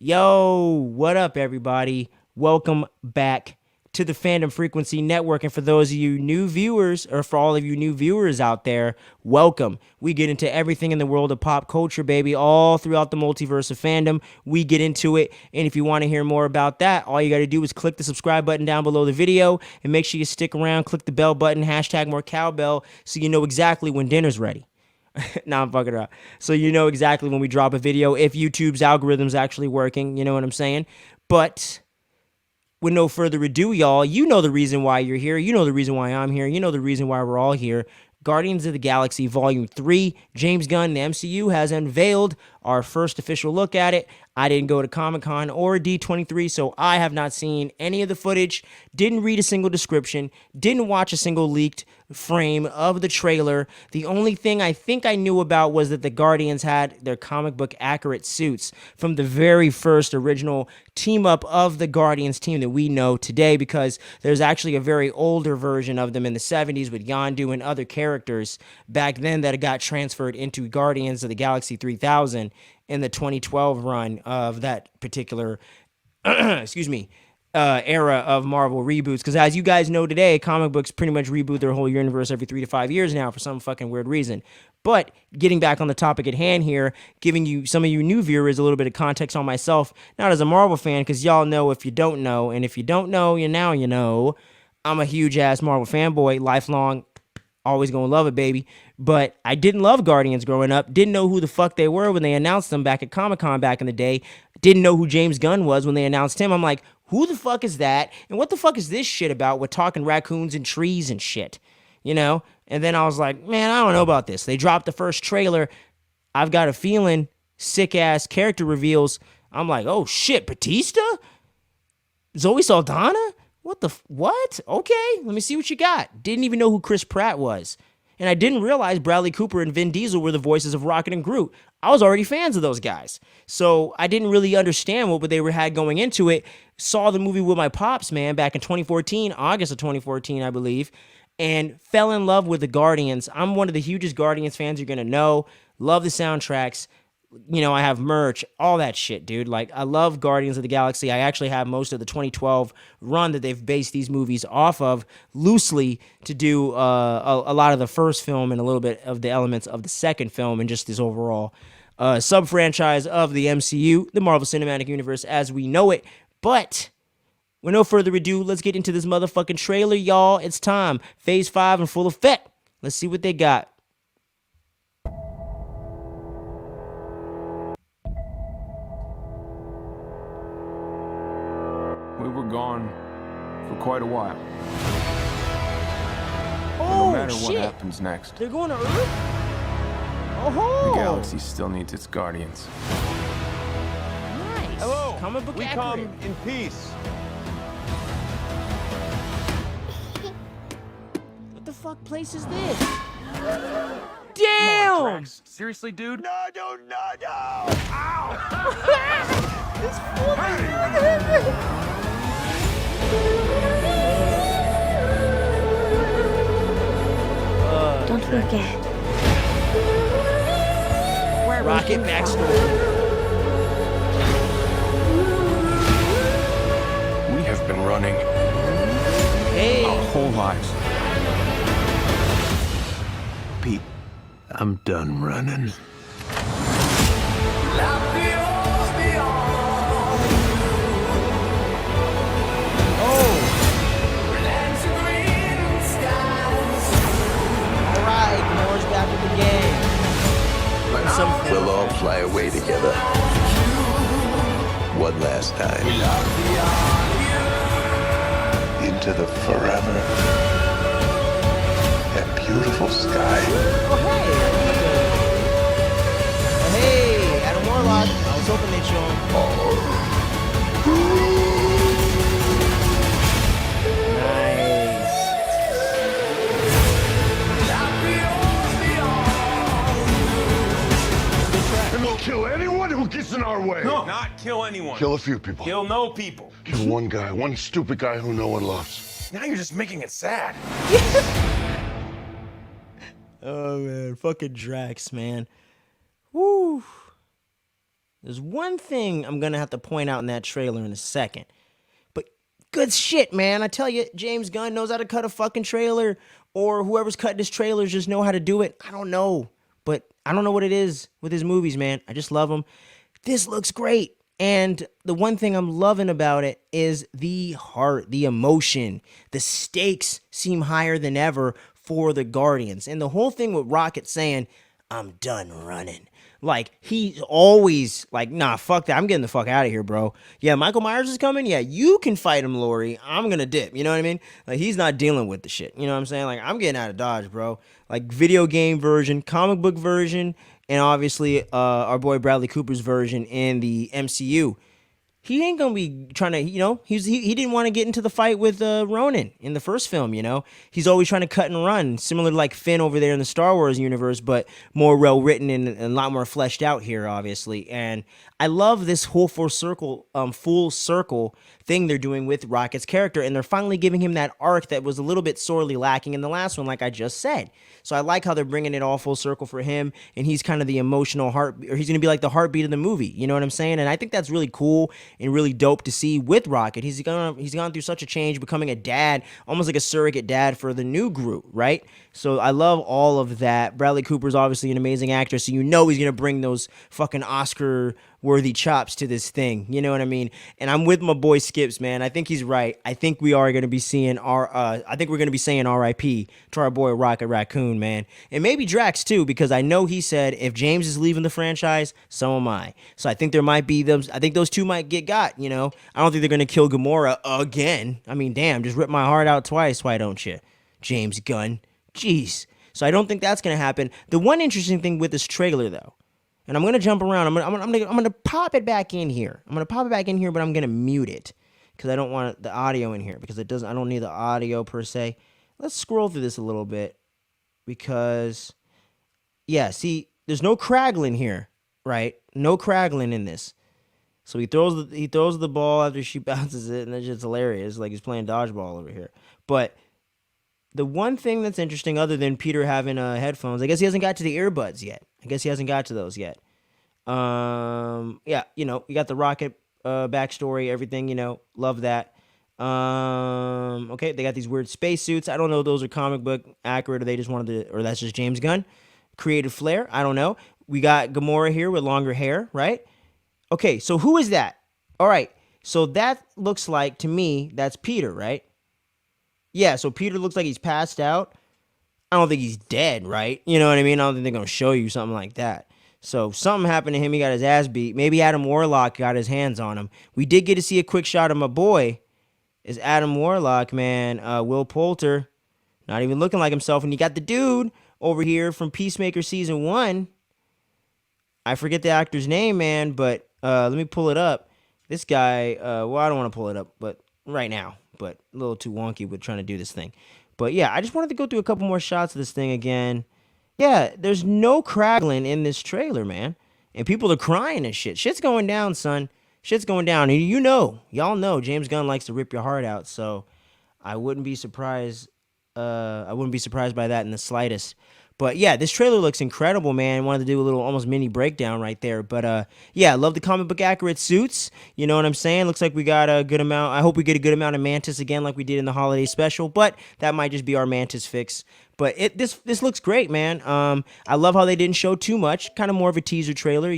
Yo, what up, everybody? Welcome back to the Fandom Frequency Network. And for those of you new viewers, or for all of you new viewers out there, welcome. We get into everything in the world of pop culture, baby, all throughout the multiverse of fandom. We get into it. And if you want to hear more about that, all you got to do is click the subscribe button down below the video and make sure you stick around, click the bell button, hashtag more cowbell, so you know exactly when dinner's ready. Nah, I'm fucking around. So you know exactly when we drop a video, if YouTube's algorithm's actually working, you know what I'm saying? But with no further ado, y'all, you know the reason why you're here. You know the reason why I'm here. You know the reason why we're all here. Guardians of the Galaxy Volume 3. James Gunn, the MCU, has unveiled our first official look at it. I didn't go to Comic-Con or D23, so I have not seen any of the footage, didn't read a single description, didn't watch a single leaked frame of the trailer. The only thing I think I knew about was that the Guardians had their comic book accurate suits from the very first original team up of the Guardians team that we know today, because there's actually a very older version of them in the 70s with Yondu and other characters back then that got transferred into Guardians of the Galaxy 3000 in the 2012 run of that particular era of Marvel reboots. Because as you guys know today, comic books pretty much reboot their whole universe every 3 to 5 years now for some fucking weird reason. But getting back on the topic at hand here, giving you some of you new viewers a little bit of context on myself, not as a Marvel fan, because y'all know if you don't know, and if you don't know, you now you know, I'm a huge ass Marvel fanboy, lifelong. Always gonna love it, baby. But I didn't love Guardians growing up. Didn't know who the fuck they were when they announced them back at Comic-Con back in the day. Didn't know who James Gunn was when they announced him. I'm like, who the fuck is that? And what the fuck is this shit about with talking raccoons and trees and shit? You know? And then I was like, man, I don't know about this. They dropped the first trailer. I've got a feeling sick-ass character reveals. I'm like, oh shit, Batista? Zoe Saldana? What? Okay, let me see what you got. Didn't even know who Chris Pratt was. And I didn't realize Bradley Cooper and Vin Diesel were the voices of Rocket and Groot. I was already fans of those guys. So I didn't really understand what they had going into it. Saw the movie with my pops, man, back in 2014, August of 2014, I believe, and fell in love with the Guardians. I'm one of the hugest Guardians fans you're going to know. Love the soundtracks. You know, I have merch, all that shit, dude. Like, I love Guardians of the Galaxy. I actually have most of the 2012 run that they've based these movies off of loosely to do a lot of the first film and a little bit of the elements of the second film and just this overall sub-franchise of the MCU, the Marvel Cinematic Universe as we know it. But with no further ado, let's get into this motherfucking trailer, y'all. It's time. Phase 5 in full effect. Let's see what they got. We were gone for quite a while. Oh, no matter shit. what happens next, They're going to Earth? Oh, the galaxy still needs its guardians. Nice. Hello. Comic book we accurate. come in peace. What the fuck place is this? Damn! Seriously, dude? No! Don't forget. Where Rocket backstory. We have been running Hey. our whole lives. Pete, I'm done running. Alright, Moore's back with the game. We'll all fly away together. One last time. Into the forever and beautiful sky. Oh, hey, Adam Warlock. I was hoping they'd show him. Nice. And they'll kill anyone who gets in our way. No. Not kill anyone. Kill a few people. Kill no people. Kill one guy, one stupid guy who no one loves. Now you're just making it sad. Oh, man. Fucking Drax, man. Woo. There's one thing I'm gonna have to point out in that trailer in a second. But good shit, man. I tell you, James Gunn knows how to cut a fucking trailer, or whoever's cutting his trailers just know how to do it. I don't know. But I don't know what it is with his movies, man. I just love them. This looks great. And the one thing I'm loving about it is the heart, the emotion. The stakes seem higher than ever for the Guardians. And the whole thing with Rocket saying, I'm done running. Like, he's always like, nah, fuck that. I'm getting the fuck out of here, bro. Yeah, Michael Myers is coming. Yeah, you can fight him, Lori. I'm going to dip. You know what I mean? Like, he's not dealing with the shit. You know what I'm saying? Like, I'm getting out of Dodge, bro. Like, video game version, comic book version, and obviously our boy Bradley Cooper's version in the MCU. He ain't gonna be trying to, he didn't want to get into the fight with Ronan in the first film, He's always trying to cut and run, similar to like Finn over there in the Star Wars universe, but more well written and a lot more fleshed out here, obviously. And I love this whole full circle thing they're doing with Rocket's character, and they're finally giving him that arc that was a little bit sorely lacking in the last one, like I just said. So I like how they're bringing it all full circle for him, and he's kind of the emotional heart, or he's going to be like the heartbeat of the movie. You know what I'm saying? And I think that's really cool and really dope to see with Rocket. He's gone through such a change, becoming a dad, almost like a surrogate dad for the new Groot, right? So I love all of that. Bradley Cooper's obviously an amazing actor, so he's going to bring those fucking Oscar-worthy chops to this thing. You know what I mean? And I'm with my boy Skips, man. I think he's right. I think we are going to be seeing I think we're going to be saying R.I.P. to our boy Rocket Raccoon, man, and maybe Drax too, because I know he said if James is leaving the franchise, so am I. So I think there might be those. I think those two might get got. I don't think they're going to kill Gamora again. I mean, damn, just rip my heart out twice. Why don't you, James Gunn? Jeez. So I don't think that's going to happen. The one interesting thing with this trailer, though, and I'm going to jump around. I'm going to pop it back in here. But I'm going to mute it because I don't want the audio in here because I don't need the audio per se. Let's scroll through this a little bit because, yeah, see, there's no Kraglin here, right? No Kraglin in this. So he throws the ball after she bounces it, and it's just hilarious. Like he's playing dodgeball over here. But the one thing that's interesting, other than Peter having headphones, I guess he hasn't got to the earbuds yet. I guess he hasn't got to those yet. Yeah, you got the Rocket backstory, everything, love that. Okay, they got these weird spacesuits. I don't know if those are comic book accurate or they just wanted to, or that's just James Gunn. Creative flair, I don't know. We got Gamora here with longer hair, right? Okay, so who is that? All right, so that looks like, to me, that's Peter, right? Yeah, so Peter looks like he's passed out. I don't think he's dead, right? You know what I mean? I don't think they're going to show you something like that. So something happened to him. He got his ass beat. Maybe Adam Warlock got his hands on him. We did get to see a quick shot of my boy. Is Adam Warlock, man. Will Poulter. Not even looking like himself. And you got the dude over here from Peacemaker Season 1. I forget the actor's name, man, but let me pull it up. This guy, well, I don't want to pull it up, but right now. But a little too wonky with trying to do this thing. But yeah, I just wanted to go through a couple more shots of this thing again. Yeah, there's no Kraglin in this trailer, man. And people are crying and shit. Shit's going down, son. Shit's going down. And y'all know James Gunn likes to rip your heart out. So I wouldn't be surprised. I wouldn't be surprised by that in the slightest. But yeah, this trailer looks incredible, man. Wanted to do a little almost mini breakdown right there. But yeah, I love the comic book accurate suits. You know what I'm saying? Looks like we got a good amount. I hope we get a good amount of Mantis again like we did in the holiday special. But that might just be our Mantis fix. But this looks great, man. I love how they didn't show too much. Kind of more of a teaser trailer,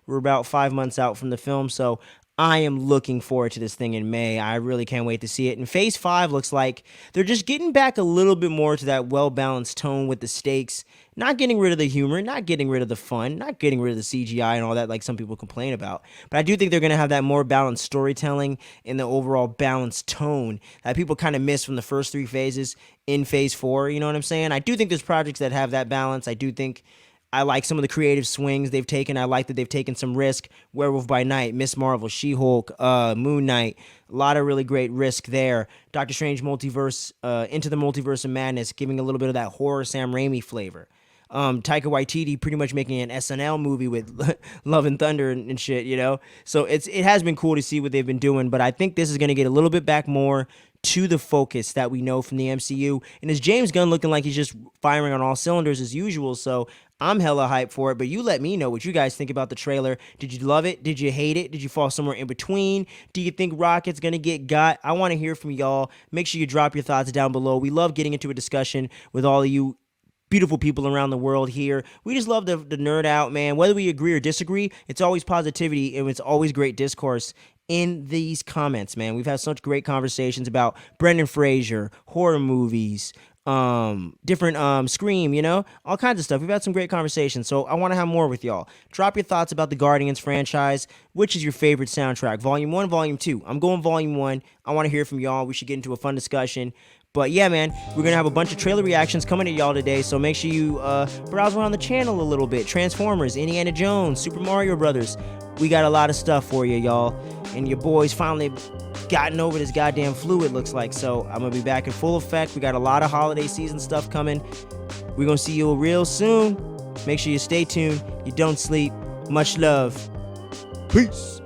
We're about 5 months out from the film, so I am looking forward to this thing in May. I really can't wait to see it. And Phase 5 looks like they're just getting back a little bit more to that well-balanced tone with the stakes. Not getting rid of the humor, not getting rid of the fun, not getting rid of the CGI and all that like some people complain about. But I do think they're going to have that more balanced storytelling and the overall balanced tone that people kind of miss from the first 3 phases in Phase 4. You know what I'm saying? I do think there's projects that have that balance. I do think I like some of the creative swings they've taken. I like that they've taken some risk. Werewolf by Night, Miss Marvel, She-Hulk, Moon Knight. A lot of really great risk there. Doctor Strange Multiverse, Into the Multiverse of Madness, giving a little bit of that horror Sam Raimi flavor. Taika Waititi pretty much making an SNL movie with Love and Thunder and shit, So it has been cool to see what they've been doing, but I think this is going to get a little bit back more to the focus that we know from the MCU. And it's James Gunn looking like he's just firing on all cylinders as usual, so I'm hella hyped for it, but you let me know what you guys think about the trailer. Did you love it? Did you hate it? Did you fall somewhere in between? Do you think Rocket's gonna get got? I want to hear from y'all. Make sure you drop your thoughts down below. We love getting into a discussion with all of you beautiful people around the world here. We just love the nerd out, man. Whether we agree or disagree, it's always positivity and it's always great discourse in these comments, man. We've had such great conversations about Brendan Fraser, horror movies, different Scream, you know, all kinds of stuff. We've had some great conversations, so I want to have more with y'all. Drop your thoughts about the Guardians franchise. Which is your favorite soundtrack? Volume 1, Volume 2? I'm going Volume 1. I want to hear from y'all. We should get into a fun discussion. But yeah, man, we're going to have a bunch of trailer reactions coming at y'all today, so make sure you browse around the channel a little bit. Transformers, Indiana Jones, Super Mario Brothers. We got a lot of stuff for you, y'all. And your boy's finally gotten over this goddamn flu, it looks like. So I'm going to be back in full effect. We got a lot of holiday season stuff coming. We're going to see you real soon. Make sure you stay tuned. You don't sleep. Much love. Peace.